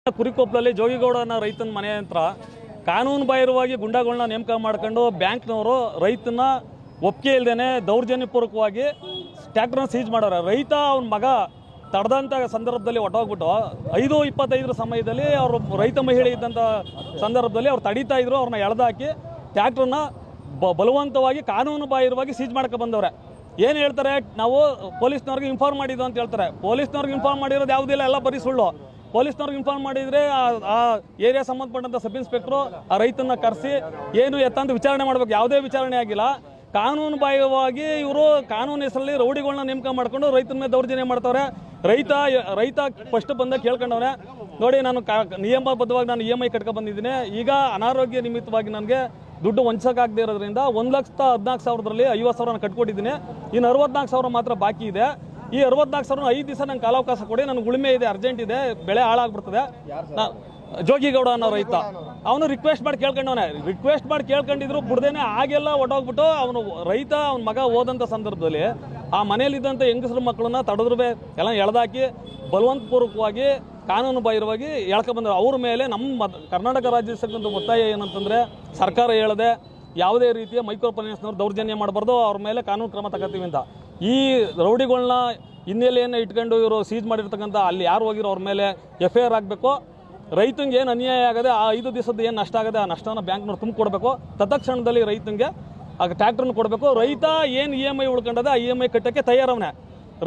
ಕುರಿಕೊಪ್ಪಲಲ್ಲಿ ಜೋಗಿಗೌಡನ ರೈತನ ಮನೆ ಹತ್ರ ಕಾನೂನು ಬಾಹಿರವಾಗಿ ಗುಂಡಾಗಳನ್ನ ನೇಮಕ ಮಾಡ್ಕೊಂಡು ಬ್ಯಾಂಕ್ನವರು ರೈತನ ಒಪ್ಪಿಗೆ ಇಲ್ಲದೇನೆ ದೌರ್ಜನ್ಯಪೂರ್ವಕವಾಗಿ ಟ್ರ್ಯಾಕ್ಟರ್ನ ಸೀಜ್ ಮಾಡೋರು. ರೈತ ಅವನ ಮಗ ತಡೆದಂಥ ಸಂದರ್ಭದಲ್ಲಿ ಹೊಟ್ಟೋಗ್ಬಿಟ್ಟು 5:25 ಸಮಯದಲ್ಲಿ ಅವರು ರೈತ ಮಹಿಳೆ ಇದ್ದಂಥ ಸಂದರ್ಭದಲ್ಲಿ ಅವ್ರು ತಡೀತಾ ಇದ್ರು. ಅವ್ರನ್ನ ಎಳೆದಾಕಿ ಟ್ರ್ಯಾಕ್ಟರ್ನ ಬಲವಂತವಾಗಿ ಕಾನೂನು ಬಾಹಿರವಾಗಿ ಸೀಜ್ ಮಾಡ್ಕೊ ಬಂದವ್ರೆ. ಏನು ಹೇಳ್ತಾರೆ, ನಾವು ಪೊಲೀಸ್ನವ್ರಿಗೆ ಇನ್ಫಾರ್ಮ್ ಮಾಡಿದ್ದು ಅಂತ ಹೇಳ್ತಾರೆ. ಪೊಲೀಸ್ನವ್ರಿಗೆ ಇನ್ಫಾರ್ಮ್ ಮಾಡಿರೋದು ಯಾವುದಿಲ್ಲ, ಎಲ್ಲ ಬರೀ ಸುಳ್ಳು. ಪೊಲೀಸ್ನವ್ರಿಗೆ ಇನ್ಫಾರ್ಮ್ ಮಾಡಿದರೆ ಆ ಏರಿಯಾ ಸಂಬಂಧಪಟ್ಟಂಥ ಸಬ್ ಇನ್ಸ್ಪೆಕ್ಟ್ರು ಆ ರೈತನ ಕರೆಸಿ ಏನು ಎತ್ತಂತ ವಿಚಾರಣೆ ಮಾಡಬೇಕು. ಯಾವುದೇ ವಿಚಾರಣೆ ಆಗಿಲ್ಲ. ಕಾನೂನು ಬಾಹಿರವಾಗಿ ಇವರು ಕಾನೂನು ಹೆಸರಲ್ಲಿ ರೌಡಿಗಳನ್ನ ನೇಮಕ ಮಾಡ್ಕೊಂಡು ರೈತನ ಮೇಲೆ ದೌರ್ಜನ್ಯ ಮಾಡ್ತವ್ರೆ. ರೈತ ಫಸ್ಟ್ ಬಂದಾಗ ಕೇಳ್ಕೊಂಡವ್ರೆ, ನೋಡಿ ನಾನು ನಿಯಮಬದ್ಧವಾಗಿ ನಾನು EMI ಕಟ್ಕೊಂಡು ಬಂದಿದ್ದೀನಿ. ಈಗ ಅನಾರೋಗ್ಯ ನಿಮಿತ್ತವಾಗಿ ನನಗೆ ದುಡ್ಡು ವಂಚಕಾಗದೇ ಇರೋದ್ರಿಂದ 1,14,000ರಲ್ಲಿ 50,000 ಕಟ್ಕೊಟ್ಟಿದ್ದೀನಿ. ಇನ್ನು 64,000 ಮಾತ್ರ ಬಾಕಿ ಇದೆ. ಈ 64,000 5 ದಿವಸ ನಂಗೆ ಕಾಲಾವಕಾಶ ಕೊಡಿ, ನನಗೆ ಉಳಿಮೆ ಇದೆ, ಅರ್ಜೆಂಟ್ ಇದೆ, ಬೆಳೆ ಹಾಳಾಗ್ಬಿಡ್ತದೆ. ಜೋಗಿಗೌಡ ಅನ್ನೋ ರೈತ ಅವನು ರಿಕ್ವೆಸ್ಟ್ ಮಾಡಿ ಕೇಳ್ಕೊಂಡಿದ್ರು, ಬಿಡ್ದೇನೆ ಆಗೆಲ್ಲ ಹೊಟ್ಟೋಗ್ಬಿಟ್ಟು ಅವನು ರೈತ ಅವನ ಮಗ ಹೋದಂಥ ಸಂದರ್ಭದಲ್ಲಿ ಆ ಮನೆಯಲ್ಲಿದ್ದಂಥ ಹೆಂಗಸರು ಮಕ್ಕಳನ್ನ ತಡೆದ್ರು ಎಲ್ಲ ಎಳೆದಾಕಿ ಬಲವಂತಪೂರ್ವಕವಾಗಿ ಕಾನೂನು ಬಾಹಿರವಾಗಿ ಎಳ್ಕೊಂಡ್ಬಂದ್ರು. ಅವ್ರ ಮೇಲೆ ನಮ್ಮ ಕರ್ನಾಟಕ ರಾಜ್ಯ ಸರ್ಕಾರದ ಒತ್ತಾಯ ಏನಂತಂದರೆ, ಸರ್ಕಾರ ಹೇಳದೆ ಯಾವುದೇ ರೀತಿಯ ಮೈಕ್ರೋ ಫೈನಾನ್ಸ್ನವ್ರು ದೌರ್ಜನ್ಯ ಮಾಡಬಾರ್ದು, ಅವ್ರ ಮೇಲೆ ಕಾನೂನು ಕ್ರಮ ತಗೋತೀವಿ ಅಂತ. ಈ ರೌಡಿಗಳನ್ನ ಹಿನ್ನೆಲೆಯನ್ನು ಇಟ್ಕೊಂಡು ಇವರು ಸೀಜ್ ಮಾಡಿರ್ತಕ್ಕಂಥ ಅಲ್ಲಿ ಯಾರು ಹೋಗಿರೋ ಅವ್ರ ಮೇಲೆ FIR ಆಗಬೇಕು. ರೈತಂಗೆ ಏನು ಅನ್ಯಾಯ ಆಗದೆ ಆ 5 ದಿವಸದ ಏನು ನಷ್ಟ ಆಗದೆ ಆ ನಷ್ಟನ ಬ್ಯಾಂಕ್ನವ್ರು ತುಂಬಿಕೊಡ್ಬೇಕು. ತತ್ಕ್ಷಣದಲ್ಲಿ ರೈತಂಗೆ ಆಗ ಟ್ರ್ಯಾಕ್ಟರ್ನ ಕೊಡಬೇಕು. ರೈತ ಏನು EMI ಉಳ್ಕೊಂಡದೆ ಆ EMI ಕಟ್ಟೋಕ್ಕೆ ತಯಾರವನೇ.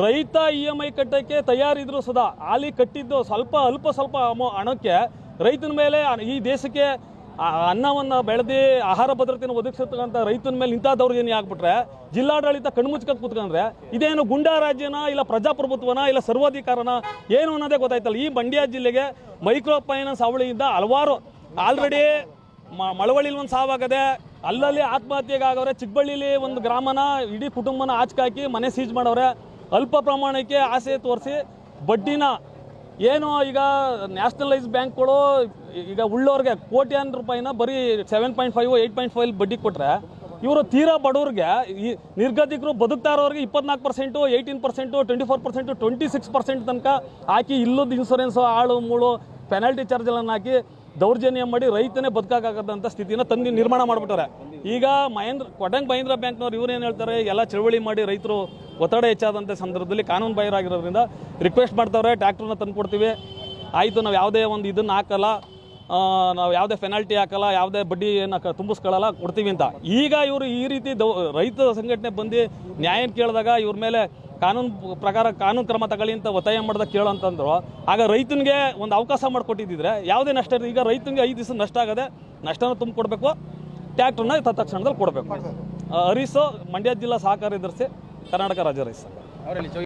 ರೈತ EMI ಕಟ್ಟೋಕ್ಕೆ ತಯಾರಿದ್ರು ಸುಧಾ ಅಲ್ಲಿ ಕಟ್ಟಿದ್ದು ಅಲ್ಪ ಹಣಕ್ಕೆ ರೈತನ ಮೇಲೆ ಈ ದೇಶಕ್ಕೆ ಅನ್ನವನ್ನು ಬೆಳೆದು ಆಹಾರ ಭದ್ರತೆಯನ್ನು ಒದಗಿಸತಕ್ಕಂಥ ರೈತನ ಮೇಲೆ ಇಂಥ ದೌರ್ಜನ್ಯ ಆಗ್ಬಿಟ್ರೆ ಜಿಲ್ಲಾಡಳಿತ ಕಣ್ಮುಚ್ಕೊಂಡು ಕೂತ್ಕೊಂಡ್ರೆ ಇದೇನು ಗುಂಡಾ ರಾಜ್ಯನ, ಇಲ್ಲ ಪ್ರಜಾಪ್ರಭುತ್ವನ, ಇಲ್ಲ ಸರ್ವಾಧಿಕಾರನ ಏನು ಅನ್ನೋದೇ ಗೊತ್ತಾಯ್ತಲ್ಲ. ಈ ಮಂಡ್ಯ ಜಿಲ್ಲೆಗೆ ಮೈಕ್ರೋ ಫೈನಾನ್ಸ್ ಅವಳಿಯಿಂದ ಹಲವಾರು ಆಲ್ರೆಡಿ ಮಳವಳ್ಳಿಲಿ ಒಂದು ಸಾವಾಗದೆ, ಅಲ್ಲಲ್ಲಿ ಆತ್ಮಹತ್ಯೆಗೆ ಆಗವ್ರೆ. ಚಿಕ್ಕಬಳ್ಳಿಲಿ ಒಂದು ಗ್ರಾಮನ ಇಡೀ ಕುಟುಂಬನ ಆಚಕಾಕಿ ಮನೆ ಸೀಜ್ ಮಾಡವ್ರೆ. ಅಲ್ಪ ಪ್ರಮಾಣಕ್ಕೆ ಆಸೆ ತೋರಿಸಿ ಬಡ್ಡಿನ ಏನು ಈಗ ನ್ಯಾಷನಲೈಸ್ ಬ್ಯಾಂಕ್ಗಳು ಈಗ ಉಳ್ಳೋರಿಗೆ ಕೋಟ್ಯಾಂತರ ರೂಪಾಯಿನ ಬರೀ 7.5 8.5 ಬಡ್ಡಿ ಕೊಟ್ಟರೆ, ಇವರು ತೀರಾ ಬಡವ್ರಿಗೆ ಈ ನಿರ್ಗತಿಕರು ಬದುಕ್ತಾ ಇರೋರಿಗೆ 24%, 18%, 24%, 26% ತನಕ ಹಾಕಿ ಇಲ್ಲದ ಇನ್ಶೂರೆನ್ಸು ಆಳು ಮೂಳು ಪೆನಾಲ್ಟಿ ಚಾರ್ಜ್ಗಳನ್ನು ಹಾಕಿ ದೌರ್ಜನ್ಯ ಮಾಡಿ ರೈತನೇ ಬದುಕಾಗದಂಥ ಸ್ಥಿತಿನ ತಂದು ನಿರ್ಮಾಣ ಮಾಡಿಬಿಟ್ಟಾರೆ. ಈಗ ಕೊಟಂಗ್ ಮಹೀಂದ್ರ ಬ್ಯಾಂಕ್ನವ್ರು ಇವ್ರೇನು ಹೇಳ್ತಾರೆ, ಎಲ್ಲ ಚಳವಳಿ ಮಾಡಿ ರೈತರು ಒತ್ತಡ ಹೆಚ್ಚಾದಂಥ ಸಂದರ್ಭದಲ್ಲಿ ಕಾನೂನು ಬಾಹಿರಾಗಿರೋದ್ರಿಂದ ರಿಕ್ವೆಸ್ಟ್ ಮಾಡ್ತಾವ್ರೆ, ಟ್ರ್ಯಾಕ್ಟರ್ನ ತಂದು ಕೊಡ್ತೀವಿ, ಆಯಿತು, ನಾವು ಯಾವುದೇ ಒಂದು ಇದನ್ನು ಹಾಕಲ್ಲ, ನಾವು ಯಾವುದೇ ಪೆನಾಲ್ಟಿ ಹಾಕಲ್ಲ, ಯಾವುದೇ ಬಡ್ಡಿ ಏನು ತುಂಬಿಸ್ಕೊಳ್ಳಲ್ಲ, ಕೊಡ್ತೀವಿ ಅಂತ. ಈಗ ಇವರು ಈ ರೀತಿ ರೈತ ಸಂಘಟನೆ ಬಂದು ನ್ಯಾಯ ಕೇಳಿದಾಗ ಇವ್ರ ಮೇಲೆ ಕಾನೂನು ಕ್ರಮ ತಗೊಳ್ಳಿ ಅಂತ ಒತ್ತಾಯ ಮಾಡಿದಾಗ ಕೇಳೋಂತಂದ್ರು. ಆಗ ರೈತನಿಗೆ ಒಂದು ಅವಕಾಶ ಮಾಡಿಕೊಟ್ಟಿದ್ದಿದ್ರೆ ಯಾವುದೇ ನಷ್ಟ ಇರ್ತದೆ. ಈಗ ರೈತನಿಗೆ 5 ದಿವಸ ನಷ್ಟ ಆಗದೆ ನಷ್ಟನ ತುಂಬಿಕೊಡ್ಬೇಕು, ಟ್ರ್ಯಾಕ್ಟರ್ನ ತತ್ಕ್ಷಣದಲ್ಲಿ ಕೊಡಬೇಕು. ಹರೀಶು, ಮಂಡ್ಯ ಜಿಲ್ಲಾ ಸಹಕಾರಿ ದರ್ಶಿ, ಕರ್ನಾಟಕ ರಾಜ್ಯ ರೈತ ಸಂಘ.